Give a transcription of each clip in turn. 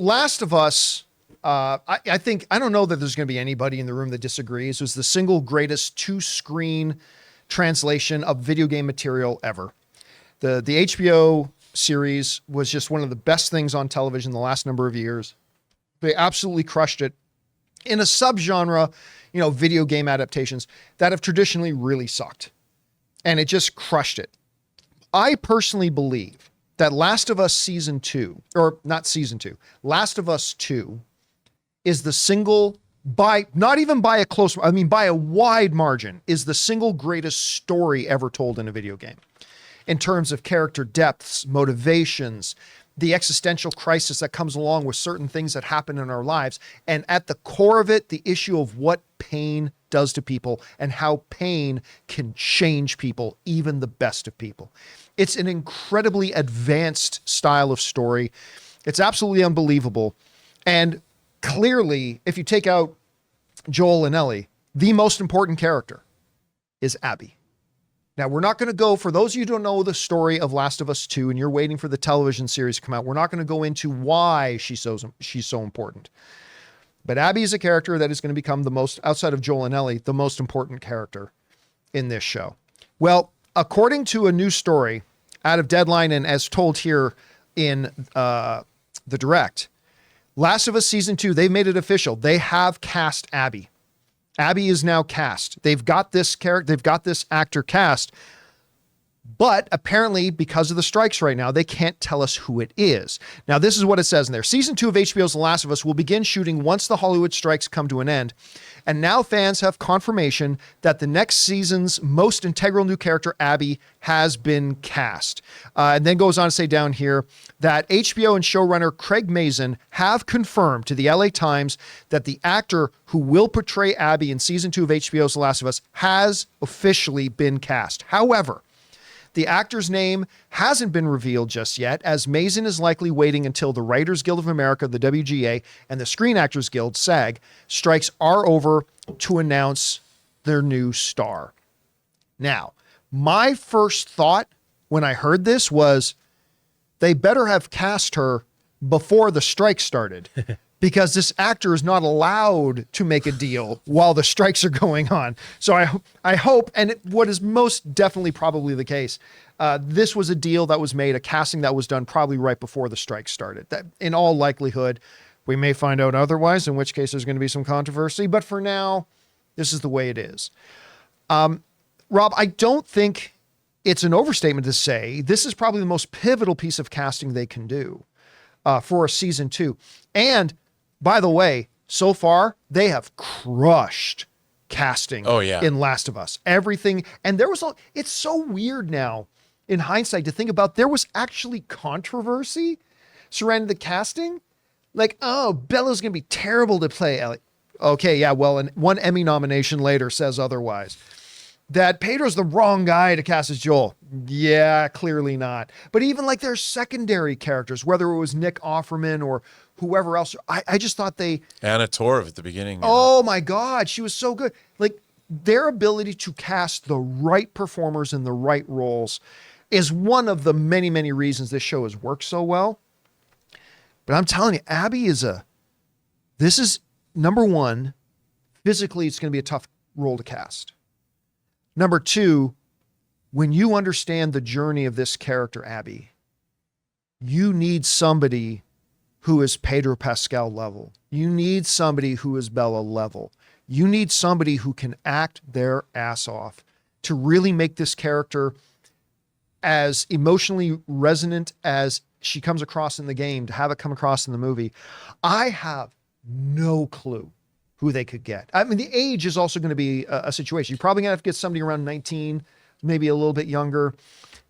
Last of Us, I think, I don't know that there's going to be anybody in the room that disagrees. It was the single greatest 2-screen translation of video game material ever. The HBO series was just one of the best things on television the last number of years. They absolutely crushed it in a subgenre, video game adaptations that have traditionally really sucked. And it just crushed it. I personally believe that Last of Us Season 2, or not Season 2, Last of Us 2 is the single, not even by a close, by a wide margin, is the single greatest story ever told in a video game. In terms of character depths, motivations, the existential crisis that comes along with certain things that happen in our lives. And at the core of it, the issue of what pain does to people and how pain can change people, even the best of people. It's an incredibly advanced style of story. It's absolutely unbelievable. And clearly, if you take out Joel and Ellie, the most important character is Abby. Now, we're not going to go, for those of you who don't know the story of Last of Us 2 and you're waiting for the television series to come out, we're not going to go into why she's so important. But Abby is a character that is going to become the most, outside of Joel and Ellie, the most important character in this show. Well, according to a new story out of Deadline and as told here in the direct, Last of Us Season 2, they've made it official. They have cast Abby. Abby is now cast. They've got this character, they've got this actor cast, but apparently because of the strikes right now, they can't tell us who it is. Now, this is what it says in there. Season 2 of HBO's The Last of Us will begin shooting once the Hollywood strikes come to an end. And now fans have confirmation that the next season's most integral new character, Abby, has been cast. And then goes on to say down here that HBO and showrunner Craig Mazin have confirmed to the LA Times that the actor who will portray Abby in season 2 of HBO's The Last of Us has officially been cast. However, the actor's name hasn't been revealed just yet, as Mazin is likely waiting until the Writers Guild of America, the WGA, and the Screen Actors Guild, SAG, strikes are over to announce their new star. Now, my first thought when I heard this was they better have cast her before the strike started. Because this actor is not allowed to make a deal while the strikes are going on. So I hope, and what is most definitely probably the case, this was a deal that was made, a casting that was done probably right before the strike started. That, in all likelihood, we may find out otherwise, in which case there's going to be some controversy. But for now, this is the way it is. Rob, I don't think it's an overstatement to say this is probably the most pivotal piece of casting they can do for a season 2. And by the way, so far, they have crushed casting in Last of Us. Everything. And it's so weird now in hindsight to think about, there was actually controversy surrounding the casting. Like, oh, Bella's going to be terrible to play Ellie. Okay, yeah, well, and one Emmy nomination later says otherwise. That Pedro's the wrong guy to cast as Joel. Yeah, clearly not. But even like their secondary characters, whether it was Nick Offerman or whoever else, I just thought Anna Torv at the beginning. Oh my God, she was so good. Like their ability to cast the right performers in the right roles is one of the many, many reasons this show has worked so well. But I'm telling you, Abby this is number one, physically, it's going to be a tough role to cast. Number two, when you understand the journey of this character, Abby, you need somebody who is Pedro Pascal level. You need somebody who is Bella level. You need somebody who can act their ass off to really make this character as emotionally resonant as she comes across in the game, to have it come across in the movie. I have no clue who they could get. I mean, the age is also going to be a situation. You're probably going to have to get somebody around 19, maybe a little bit younger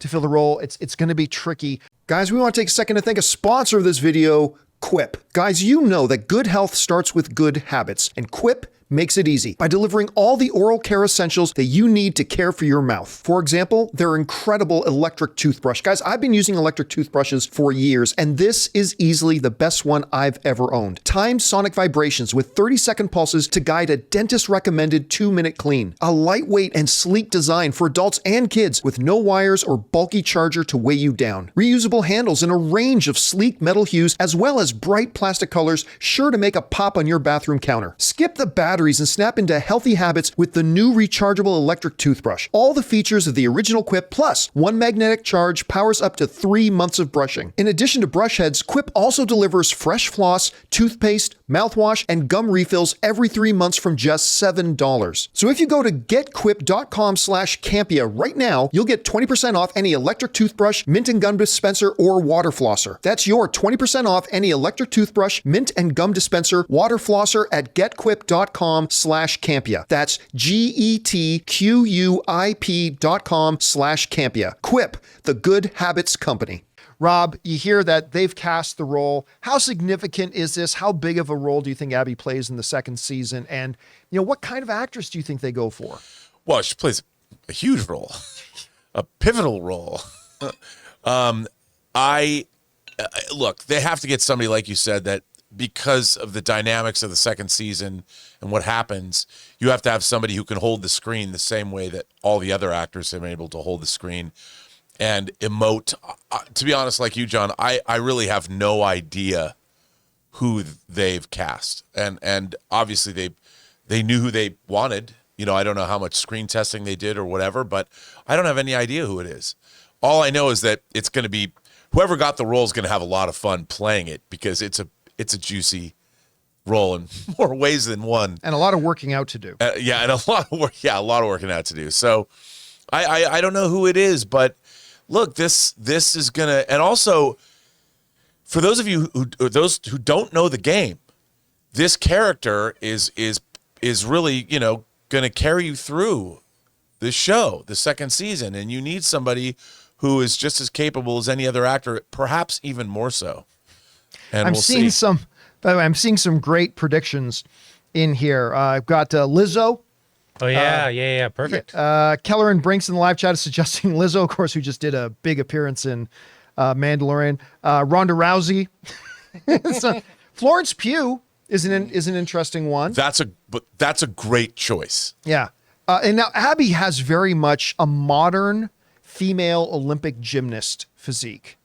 to fill the role. It's going to be tricky. Guys, we want to take a second to thank a sponsor of this video, Quip. Guys, you know that good health starts with good habits, and Quip makes it easy by delivering all the oral care essentials that you need to care for your mouth. For example, their incredible electric toothbrush. Guys, I've been using electric toothbrushes for years, and this is easily the best one I've ever owned. Timed sonic vibrations with 30-second pulses to guide a dentist-recommended 2-minute clean. A lightweight and sleek design for adults and kids with no wires or bulky charger to weigh you down. Reusable handles in a range of sleek metal hues as well as bright plastic colors sure to make a pop on your bathroom counter. Skip the batteries and snap into healthy habits with the new rechargeable electric toothbrush. All the features of the original Quip plus one magnetic charge powers up to 3 months of brushing. In addition to brush heads, Quip also delivers fresh floss, toothpaste, mouthwash, and gum refills every 3 months from just $7. So if you go to getquip.com/Campea right now, you'll get 20% off any electric toothbrush, mint and gum dispenser, or water flosser. That's your 20% off any electric toothbrush, mint and gum dispenser, water flosser at getquip.com/Campea. That's GETQUIP.com/Campea. Quip, the good habits company. Rob, you hear that they've cast the role. How significant is this? How big of a role do you think Abby plays in the second season? And, what kind of actress do you think they go for? Well, she plays a huge role, a pivotal role. Look, they have to get somebody, like you said, that because of the dynamics of the second season and what happens, you have to have somebody who can hold the screen the same way that all the other actors have been able to hold the screen and emote. To be honest, like you, John, I really have no idea who they've cast. And obviously they knew who they wanted. I don't know how much screen testing they did or whatever, but I don't have any idea who it is. All I know is that it's going to be whoever got the role is going to have a lot of fun playing it because it's a juicy role in more ways than one, and a lot of working out to do. And a lot of work. Yeah, a lot of working out to do. So I don't know who it is, but look, this is gonna. And also, for those of you who don't know the game, this character is really going to carry you through this show, the second season, and you need somebody who is just as capable as any other actor, perhaps even more so. And I'm seeing some great predictions in here. I've got Lizzo. Oh, yeah, perfect. Keller and Brinks in the live chat is suggesting Lizzo, of course, who just did a big appearance in Mandalorian. Ronda Rousey. So, Florence Pugh is an interesting one. That's a great choice. Yeah. And now Abby has very much a modern female Olympic gymnast physique.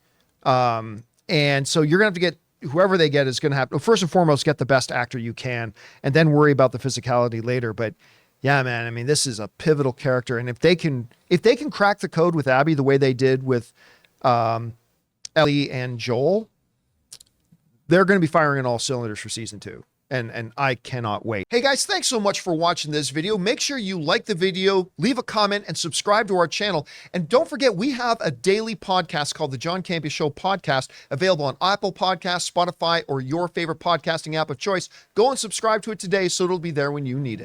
And so you're going to have to get whoever they get is going to have to, first and foremost, get the best actor you can, and then worry about the physicality later. But yeah, man, I mean, this is a pivotal character. And if they can crack the code with Abby the way they did with Ellie and Joel, they're going to be firing on all cylinders for season 2. And I cannot wait. Hey guys, thanks so much for watching this video. Make sure you like the video, leave a comment, and subscribe to our channel. And don't forget, we have a daily podcast called the John Campea Show podcast, available on Apple Podcasts, Spotify, or your favorite podcasting app of choice. Go and subscribe to it today so it'll be there when you need it.